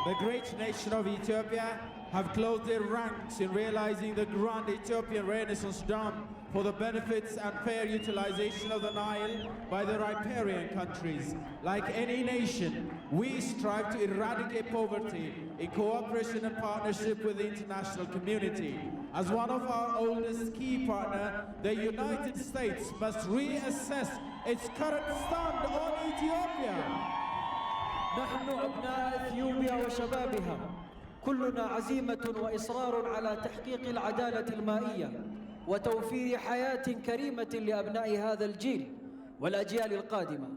Speaker 2: the great nation of Ethiopia have closed their ranks in realizing the grand Ethiopian Renaissance Dam for the benefits and fair utilization of the Nile by the riparian countries. Like any nation, we strive to eradicate poverty in cooperation and partnership with the international community. As one of our oldest key partners, the United States must reassess its current stand on Ethiopia.
Speaker 3: نحن أبناء إثيوبيا وشبابها كلنا عزيمة وإصرار على تحقيق العدالة المائية وتوفير حياة كريمة لأبناء هذا الجيل والأجيال القادمة.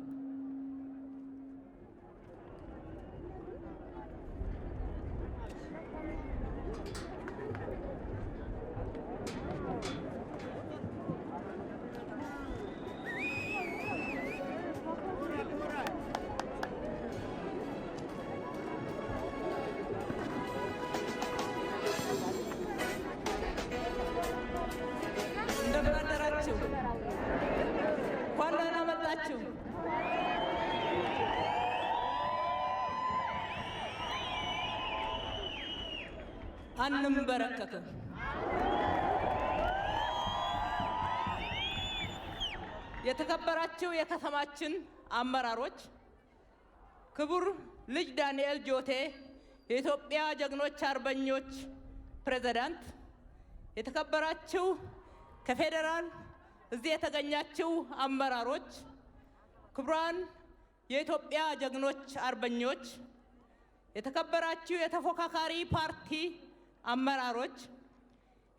Speaker 6: አንንበረከክም። የተከበራችሁ የከተማችን አመራሮች፣ ክቡር ልጅ ዳንኤል ጆቴ የኢትዮጵያ ጀግኖች አርበኞች ፕሬዝዳንት፣ የተከበራችሁ ከፌደራል እዚህ የተገኛችሁ አመራሮች፣ ክቡራን የኢትዮጵያ ጀግኖች አርበኞች፣ የተከበራችሁ የተፎካካሪ ፓርቲ አመራሮች፣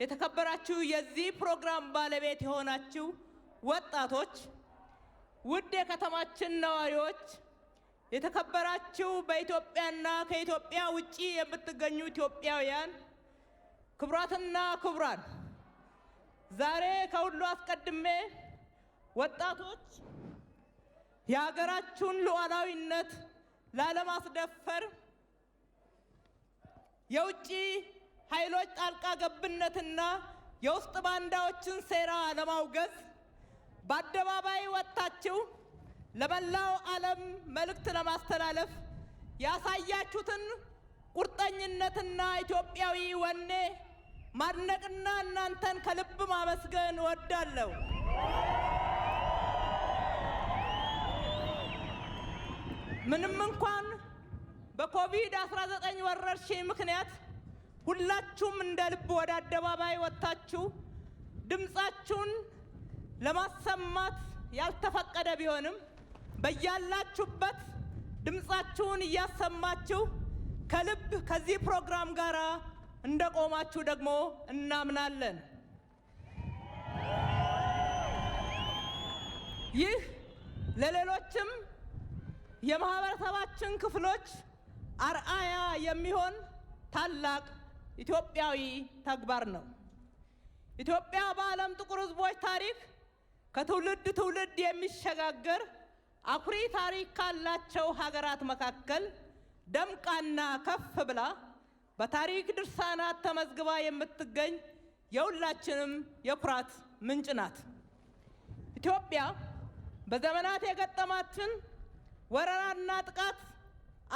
Speaker 6: የተከበራችሁ የዚህ ፕሮግራም ባለቤት የሆናችሁ ወጣቶች፣ ውድ የከተማችን ነዋሪዎች፣ የተከበራችሁ በኢትዮጵያና ከኢትዮጵያ ውጪ የምትገኙ ኢትዮጵያውያን፣ ክቡራትና ክቡራን፣ ዛሬ ከሁሉ አስቀድሜ ወጣቶች የሀገራችሁን ሉዓላዊነት ላለማስደፈር የውጪ ኃይሎች ጣልቃ ገብነትና የውስጥ ባንዳዎችን ሴራ ለማውገዝ በአደባባይ ወጣችሁ ለመላው ዓለም መልእክት ለማስተላለፍ ያሳያችሁትን ቁርጠኝነትና ኢትዮጵያዊ ወኔ ማድነቅና እናንተን ከልብ ማመስገን እወዳለሁ። ምንም እንኳን በኮቪድ-19 ወረርሽኝ ምክንያት ሁላችሁም እንደ ልብ ወደ አደባባይ ወጣችሁ ድምጻችሁን ለማሰማት ያልተፈቀደ ቢሆንም በያላችሁበት ድምጻችሁን እያሰማችሁ ከልብ ከዚህ ፕሮግራም ጋር እንደቆማችሁ ደግሞ እናምናለን። ይህ ለሌሎችም የማህበረሰባችን ክፍሎች አርአያ የሚሆን ታላቅ ኢትዮጵያዊ ተግባር ነው። ኢትዮጵያ በዓለም ጥቁር ሕዝቦች ታሪክ ከትውልድ ትውልድ የሚሸጋገር አኩሪ ታሪክ ካላቸው ሀገራት መካከል ደምቃና ከፍ ብላ በታሪክ ድርሳናት ተመዝግባ የምትገኝ የሁላችንም የኩራት ምንጭ ናት። ኢትዮጵያ በዘመናት የገጠማችን ወረራና ጥቃት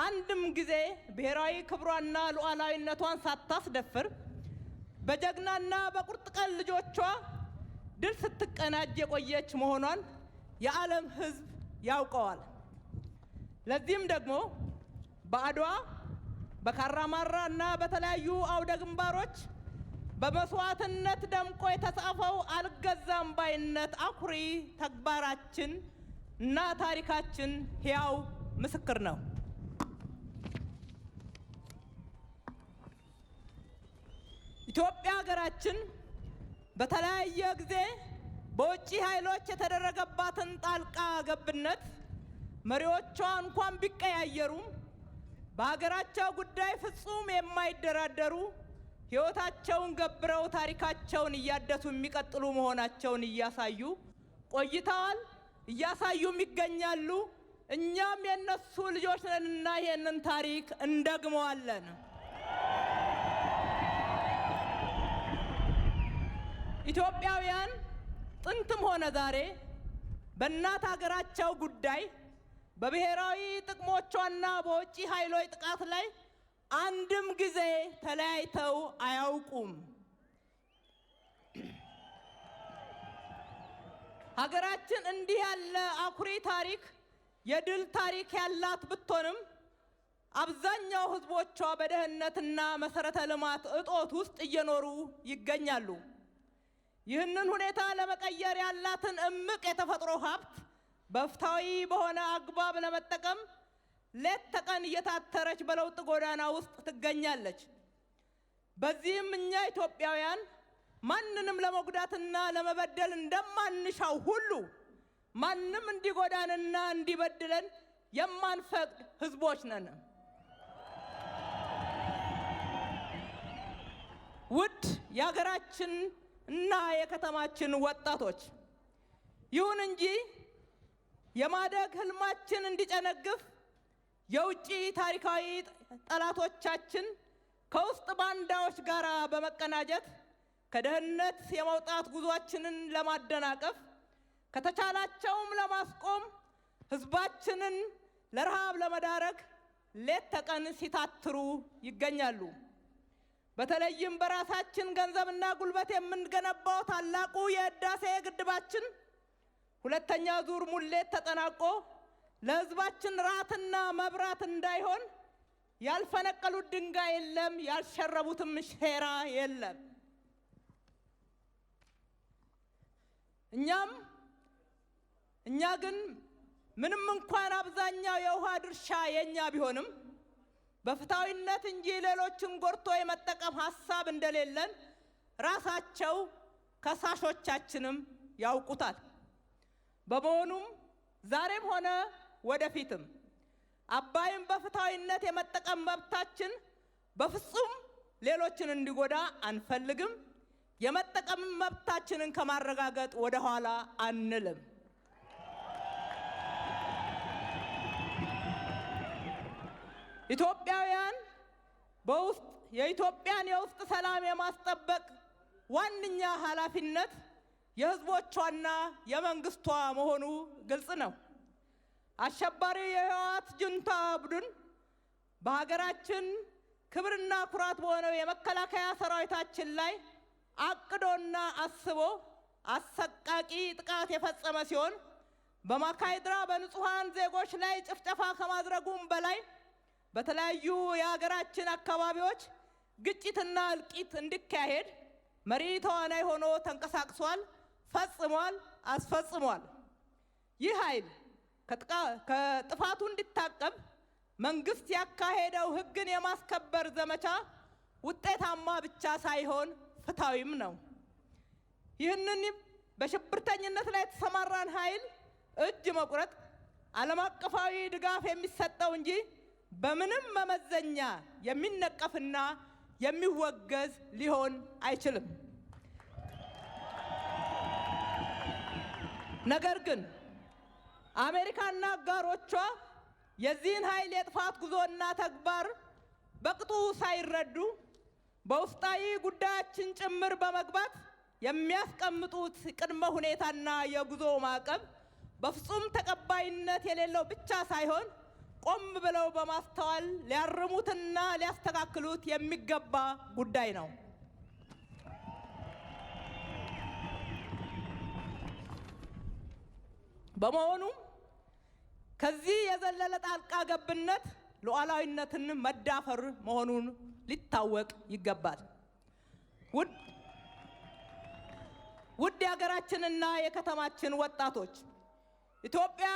Speaker 6: አንድም ጊዜ ብሔራዊ ክብሯና ሉዓላዊነቷን ሳታስደፍር በጀግናና በቁርጥ ቀን ልጆቿ ድል ስትቀናጅ የቆየች መሆኗን የዓለም ሕዝብ ያውቀዋል። ለዚህም ደግሞ በአድዋ በካራማራና በተለያዩ አውደ ግንባሮች በመስዋዕትነት ደምቆ የተጻፈው አልገዛም ባይነት አኩሪ ተግባራችን እና ታሪካችን ሕያው ምስክር ነው። ኢትዮጵያ ሀገራችን በተለያየ ጊዜ በውጪ ኃይሎች የተደረገባትን ጣልቃ ገብነት መሪዎቿ እንኳን ቢቀያየሩም በሀገራቸው ጉዳይ ፍጹም የማይደራደሩ ሕይወታቸውን ገብረው ታሪካቸውን እያደሱ የሚቀጥሉ መሆናቸውን እያሳዩ ቆይተዋል፣ እያሳዩም ይገኛሉ። እኛም የነሱ ልጆች ነንና ይህንን ታሪክ እንደግመዋለን። ኢትዮጵያውያን ጥንትም ሆነ ዛሬ በእናት ሀገራቸው ጉዳይ በብሔራዊ ጥቅሞቿና በውጪ ኃይሎች ጥቃት ላይ አንድም ጊዜ ተለያይተው አያውቁም። ሀገራችን እንዲህ ያለ አኩሪ ታሪክ የድል ታሪክ ያላት ብትሆንም አብዛኛው ህዝቦቿ በደህንነትና መሰረተ ልማት እጦት ውስጥ እየኖሩ ይገኛሉ። ይህንን ሁኔታ ለመቀየር ያላትን እምቅ የተፈጥሮ ሀብት በፍትሃዊ በሆነ አግባብ ለመጠቀም ሌት ተቀን እየታተረች በለውጥ ጎዳና ውስጥ ትገኛለች። በዚህም እኛ ኢትዮጵያውያን ማንንም ለመጉዳትና ለመበደል እንደማንሻው ሁሉ ማንም እንዲጎዳንና እንዲበድለን የማንፈቅድ ህዝቦች ነን። ውድ የሀገራችን እና የከተማችን ወጣቶች፣ ይሁን እንጂ የማደግ ህልማችን እንዲጨነግፍ የውጭ ታሪካዊ ጠላቶቻችን ከውስጥ ባንዳዎች ጋር በመቀናጀት ከደህንነት የመውጣት ጉዟችንን ለማደናቀፍ ከተቻላቸውም ለማስቆም ህዝባችንን ለረሃብ ለመዳረግ ሌት ተቀን ሲታትሩ ይገኛሉ። በተለይም በራሳችን ገንዘብና ጉልበት የምንገነባው ታላቁ የህዳሴ ግድባችን ሁለተኛ ዙር ሙሌት ተጠናቆ ለህዝባችን ራትና መብራት እንዳይሆን ያልፈነቀሉት ድንጋይ የለም፣ ያልሸረቡትም ሴራ የለም። እኛ ግን ምንም እንኳን አብዛኛው የውሃ ድርሻ የኛ ቢሆንም በፍትሃዊነት እንጂ ሌሎችን ጎርቶ የመጠቀም ሐሳብ እንደሌለን ራሳቸው ከሳሾቻችንም ያውቁታል። በመሆኑም ዛሬም ሆነ ወደፊትም አባይን በፍትሃዊነት የመጠቀም መብታችን በፍጹም ሌሎችን እንዲጎዳ አንፈልግም። የመጠቀም መብታችንን ከማረጋገጥ ወደ ኋላ አንልም። ኢትዮጵያውያን የኢትዮጵያን የውስጥ ሰላም የማስጠበቅ ዋነኛ ኃላፊነት የህዝቦቿና የመንግስቷ መሆኑ ግልጽ ነው። አሸባሪ የህወሓት ጁንታ ቡድን በሀገራችን ክብርና ኩራት በሆነው የመከላከያ ሰራዊታችን ላይ አቅዶና አስቦ አሰቃቂ ጥቃት የፈጸመ ሲሆን በማካይድራ በንጹሃን ዜጎች ላይ ጭፍጨፋ ከማድረጉም በላይ በተለያዩ የሀገራችን አካባቢዎች ግጭትና እልቂት እንዲካሄድ መሪ ተዋናይ ሆኖ ተንቀሳቅሷል፣ ፈጽሟል፣ አስፈጽሟል። ይህ ኃይል ከጥፋቱ እንዲታቀብ መንግስት ያካሄደው ህግን የማስከበር ዘመቻ ውጤታማ ብቻ ሳይሆን ፍትሃዊም ነው። ይህንን በሽብርተኝነት ላይ የተሰማራን ኃይል እጅ መቁረጥ ዓለም አቀፋዊ ድጋፍ የሚሰጠው እንጂ በምንም መመዘኛ የሚነቀፍና የሚወገዝ ሊሆን አይችልም። ነገር ግን አሜሪካና አጋሮቿ የዚህን ኃይል የጥፋት ጉዞና ተግባር በቅጡ ሳይረዱ በውስጣዊ ጉዳያችን ጭምር በመግባት የሚያስቀምጡት ቅድመ ሁኔታና የጉዞ ማዕቀብ በፍጹም ተቀባይነት የሌለው ብቻ ሳይሆን ቆም ብለው በማስተዋል ሊያርሙትና ሊያስተካክሉት የሚገባ ጉዳይ ነው። በመሆኑም ከዚህ የዘለለ ጣልቃ ገብነት ሉዓላዊነትን መዳፈር መሆኑን ሊታወቅ ይገባል። ውድ የሀገራችንና የከተማችን ወጣቶች፣ ኢትዮጵያ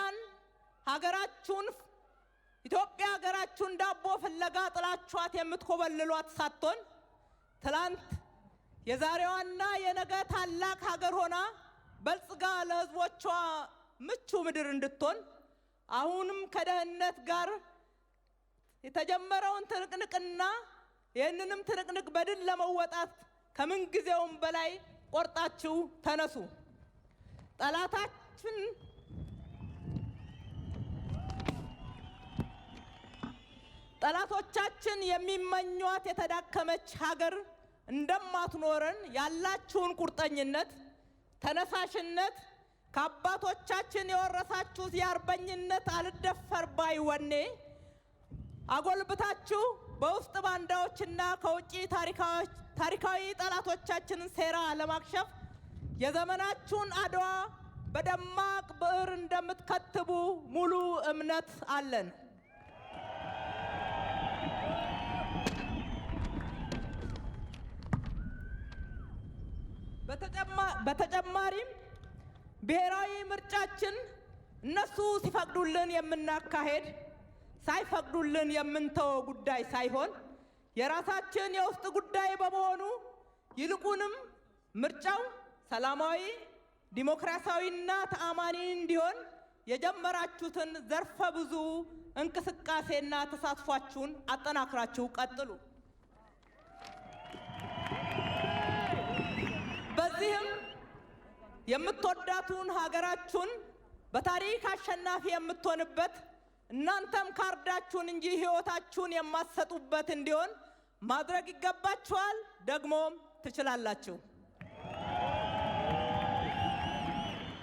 Speaker 6: ሀገራችሁን ዳቦ ፍለጋ ጥላችኋት የምትኮበልሏት ሳትሆን ትላንት የዛሬዋና የነገ ታላቅ ሀገር ሆና በልጽጋ ለህዝቦቿ ምቹ ምድር እንድትሆን አሁንም ከደህንነት ጋር የተጀመረውን ትንቅንቅና ይህንንም ትንቅንቅ በድል ለመወጣት ከምን ጊዜውም በላይ ቆርጣችሁ ተነሱ። ጠላቶቻችን የሚመኟት የተዳከመች ሀገር እንደማትኖረን ያላችሁን ቁርጠኝነት፣ ተነሳሽነት ከአባቶቻችን የወረሳችሁት የአርበኝነት አልደፈር ባይ ወኔ አጎልብታችሁ በውስጥ ባንዳዎችና ከውጪ ታሪካዊ ጠላቶቻችንን ሴራ ለማክሸፍ የዘመናችሁን አድዋ በደማቅ ብዕር እንደምትከትቡ ሙሉ እምነት አለን። በተጨማሪም ብሔራዊ ምርጫችን እነሱ ሲፈቅዱልን የምናካሄድ ሳይፈቅዱልን የምንተወው ጉዳይ ሳይሆን የራሳችን የውስጥ ጉዳይ በመሆኑ ይልቁንም ምርጫው ሰላማዊ፣ ዲሞክራሲያዊና ተአማኒ እንዲሆን የጀመራችሁትን ዘርፈ ብዙ እንቅስቃሴና ተሳትፏችሁን አጠናክራችሁ ቀጥሉ። በዚህም የምትወዳቱን ሀገራችሁን በታሪክ አሸናፊ የምትሆንበት እናንተም ካርዳችሁን እንጂ ሕይወታችሁን የማትሰጡበት እንዲሆን ማድረግ ይገባችኋል፣ ደግሞም ትችላላችሁ።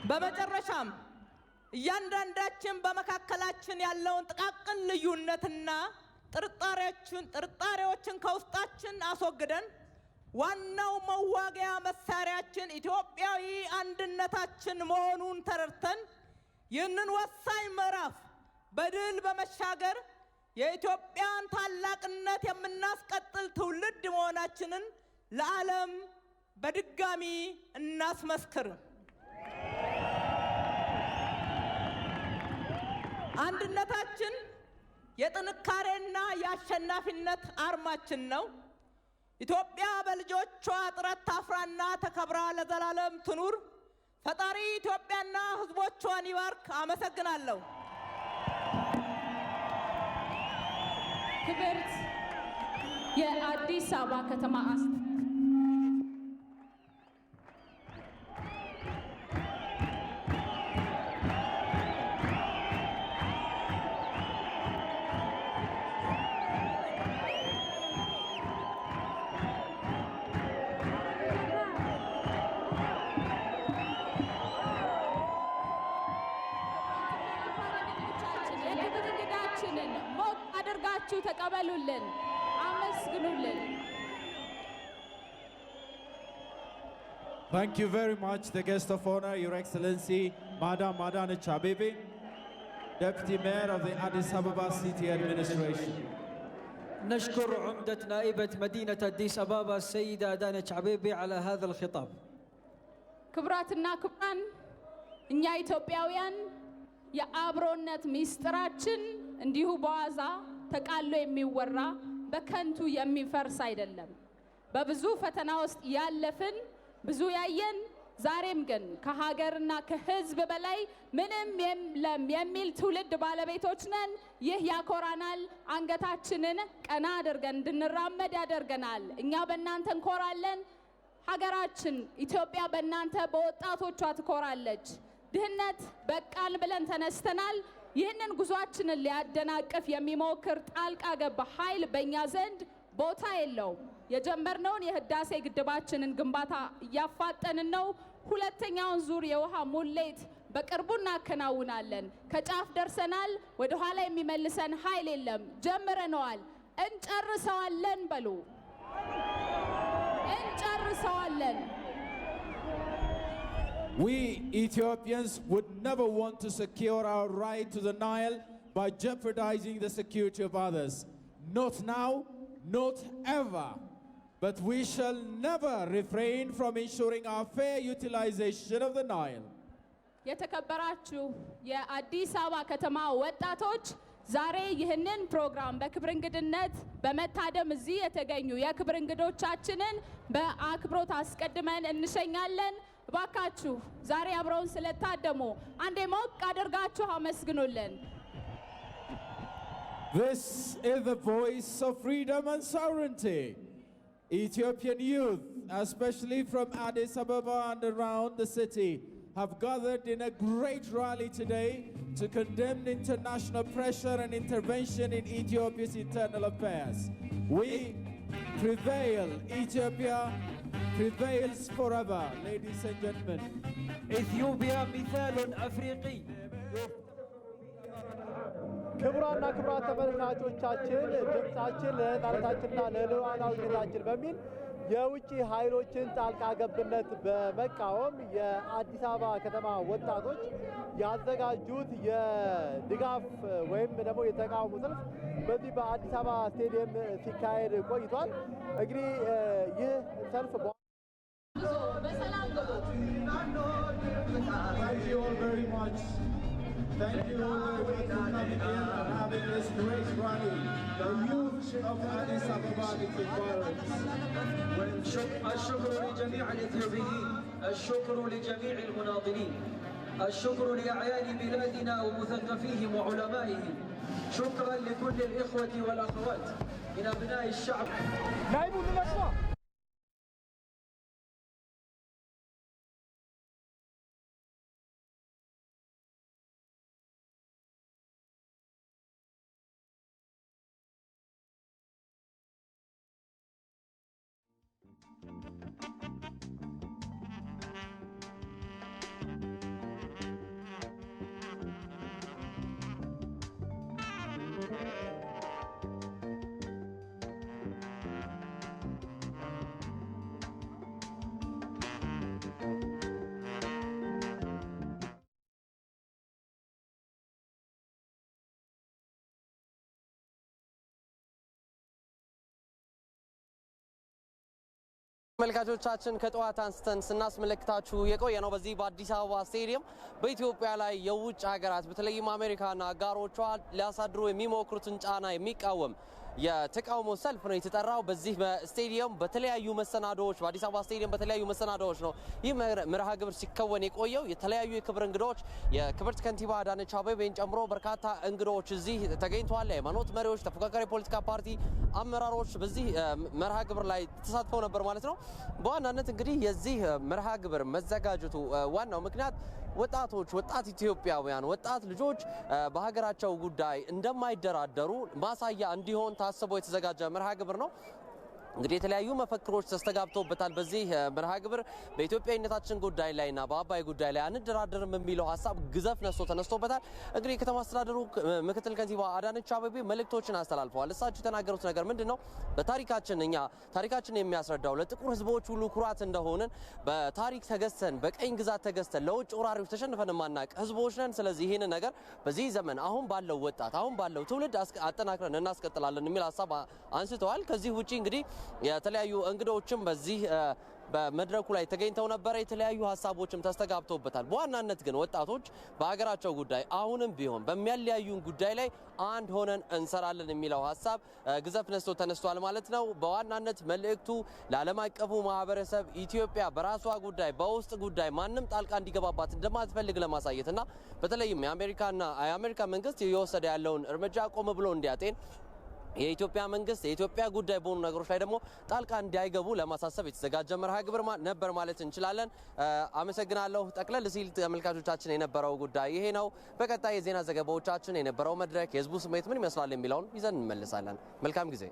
Speaker 6: በመጨረሻም እያንዳንዳችን በመካከላችን ያለውን ጥቃቅን ልዩነትና ጥርጣሬዎችን ከውስጣችን አስወግደን ዋናው መዋጊያ መሳሪያችን ኢትዮጵያዊ አንድነታችን መሆኑን ተረድተን ይህንን ወሳኝ ምዕራፍ በድል በመሻገር የኢትዮጵያን ታላቅነት የምናስቀጥል ትውልድ መሆናችንን ለዓለም በድጋሚ እናስመስክር። አንድነታችን የጥንካሬና የአሸናፊነት አርማችን ነው። ኢትዮጵያ በልጆቿ ጥረት ታፍራና ተከብራ ለዘላለም ትኑር። ፈጣሪ ኢትዮጵያና ሕዝቦቿን ይባርክ። አመሰግናለሁ።
Speaker 1: ክብርት የአዲስ አበባ ከተማ ተቀበሉልን፣ አመስግኑልን።
Speaker 2: Thank you very much, the guest of honor, Your Excellency, Madam Adanech Abeebe, Deputy Mayor of the Addis Ababa City Administration.
Speaker 3: نشكر عمدة نائبة مدينة أديس أبابا السيدة أدانيش عبيبي على هذا الخطاب.
Speaker 1: ክቡራትና ክቡራን፣ እኛ ኢትዮጵያውያን የአብሮነት ሚስጥራችን እንዲሁ በዋዛ ተቃሎ የሚወራ በከንቱ የሚፈርስ አይደለም። በብዙ ፈተና ውስጥ ያለፍን ብዙ ያየን፣ ዛሬም ግን ከሀገርና ከሕዝብ በላይ ምንም የለም የሚል ትውልድ ባለቤቶች ነን። ይህ ያኮራናል። አንገታችንን ቀና አድርገን እንድንራመድ ያደርገናል። እኛ በእናንተ እንኮራለን። ሀገራችን ኢትዮጵያ በእናንተ በወጣቶቿ ትኮራለች። ድህነት በቃን ብለን ተነስተናል። ይህንን ጉዟችንን ሊያደናቅፍ የሚሞክር ጣልቃ ገባ ኃይል በእኛ ዘንድ ቦታ የለውም። የጀመርነውን የህዳሴ ግድባችንን ግንባታ እያፋጠንን ነው። ሁለተኛውን ዙር የውሃ ሙሌት በቅርቡ እናከናውናለን። ከጫፍ ደርሰናል። ወደ ኋላ የሚመልሰን ኃይል የለም። ጀምረነዋል፣ እንጨርሰዋለን። በሉ እንጨርሰዋለን።
Speaker 2: We Ethiopians would never want to secure our right to the Nile by jeopardizing the security of others. Not now, not ever. But we shall never refrain from ensuring our fair utilization of the Nile.
Speaker 1: የተከበራችሁ የአዲስ አበባ ከተማ ወጣቶች፣ ዛሬ ይህንን ፕሮግራም በክብር እንግድነት በመታደም እዚህ የተገኙ የክብር እንግዶቻችንን በአክብሮት አስቀድመን እንሸኛለን። ባካችሁ ዛሬ አብረውን ስለታደሙ አንዴ ሞቅ አድርጋችሁ አመስግኑልን።
Speaker 2: This is the voice of freedom and sovereignty. Ethiopian youth, especially from Addis Ababa and around the city, have gathered in a great rally today to condemn international pressure and intervention in Ethiopia's internal affairs. We prevail. Ethiopia prevails forever, ladies and gentlemen.
Speaker 3: إثيوبيا مثال أفريقي.
Speaker 7: ክቡራና ክቡራት ተመልካቾቻችን ድምጻችን ለነጻነታችንና ለሉዓላዊነታችን በሚል የውጭ ኃይሎችን ጣልቃ ገብነት በመቃወም የአዲስ አበባ ከተማ ወጣቶች ያዘጋጁት የድጋፍ ወይም ደግሞ የተቃውሞ ሰልፍ በዚህ በአዲስ አበባ ስቴዲየም ሲካሄድ ቆይቷል። እንግዲህ ይህ ሰልፍ
Speaker 2: Thank you all very much for coming in and having this great rally. The youth of Addis Ababa Violence.
Speaker 3: الشكر لجميع الإثيوبيين، الشكر لجميع المناضلين، الشكر لأعيان بلادنا ومثقفيهم وعلمائهم، شكرا لكل الإخوة والأخوات من أبناء الشعب.
Speaker 8: መልካቾቻችን ከጠዋት አንስተን ስናስመለክታችሁ የቆየ ነው በዚህ በአዲስ አበባ ስቴዲየም በኢትዮጵያ ላይ የውጭ ሀገራት በተለይም አሜሪካና አጋሮቿ ሊያሳድሩ የሚሞክሩትን ጫና የሚቃወም የተቃውሞ ሰልፍ ነው የተጠራው። በዚህ በስቴዲየም በተለያዩ መሰናዶዎች በአዲስ አበባ ስቴዲየም በተለያዩ መሰናዶዎች ነው ይህ መርሃ ግብር ሲከወን የቆየው። የተለያዩ የክብር እንግዶች የክብርት ከንቲባ አዳነች አቤቤን ጨምሮ በርካታ እንግዶች እዚህ ተገኝተዋል። የሃይማኖት መሪዎች፣ ተፎካካሪ ፖለቲካ ፓርቲ አመራሮች በዚህ መርሃ ግብር ላይ ተሳትፈው ነበር ማለት ነው። በዋናነት እንግዲህ የዚህ መርሃ ግብር መዘጋጀቱ ዋናው ምክንያት ወጣት ኢትዮጵያውያን ወጣት ልጆች በሀገራቸው ጉዳይ እንደማይደራደሩ ማሳያ እንዲሆን ታስቦ የተዘጋጀ መርሃ ግብር ነው። እንግዲህ የተለያዩ መፈክሮች ተስተጋብተውበታል። በዚህ መርሃ ግብር በኢትዮጵያዊነታችን ጉዳይ ላይና በአባይ ጉዳይ ላይ አንደራደርም የሚለው ሀሳብ ግዘፍ ነስቶ ተነስቶበታል። እንግዲህ የከተማ አስተዳደሩ ምክትል ከንቲባ አዳነች አቤቤ መልእክቶችን አስተላልፈዋል። እሳቸው የተናገሩት ነገር ምንድነው? ታሪካችን የሚያስረዳው ለጥቁር ሕዝቦች ሁሉ ኩራት እንደሆንን በታሪክ ተገዝተን በቀኝ ግዛት ተገዝተን ለውጭ ወራሪዎች ተሸንፈን ማናቅ ሕዝቦች ነን። ስለዚህ ይህንን ነገር በዚህ ዘመን አሁን ባለው ትውልድ አጠናክረን እናስቀጥላለን የሚል ሀሳብ አንስተዋል። ከዚህ ውጪ እንግዲህ የተለያዩ እንግዶችም በዚህ በመድረኩ ላይ ተገኝተው ነበር። የተለያዩ ሀሳቦችም ተስተጋብተውበታል። በዋናነት ግን ወጣቶች በሀገራቸው ጉዳይ አሁንም ቢሆን በሚያለያዩን ጉዳይ ላይ አንድ ሆነን እንሰራለን የሚለው ሀሳብ ግዘፍ ነስቶ ተነስቷል ማለት ነው። በዋናነት መልእክቱ ለዓለም አቀፉ ማህበረሰብ ኢትዮጵያ በራሷ ጉዳይ በውስጥ ጉዳይ ማንም ጣልቃ እንዲገባባት እንደማትፈልግ ለማሳየትና በተለይም የአሜሪካ መንግስት እየወሰደ ያለውን እርምጃ ቆም ብሎ እንዲያጤን የኢትዮጵያ መንግስት የኢትዮጵያ ጉዳይ በሆኑ ነገሮች ላይ ደግሞ ጣልቃ እንዳይገቡ ለማሳሰብ የተዘጋጀ መርሃ ግብር ነበር ማለት እንችላለን። አመሰግናለሁ። ጠቅለል ሲል ተመልካቾቻችን የነበረው ጉዳይ ይሄ ነው። በቀጣይ የዜና ዘገባዎቻችን የነበረው መድረክ የህዝቡ ስሜት ምን ይመስላል የሚለውን ይዘን እንመለሳለን። መልካም ጊዜ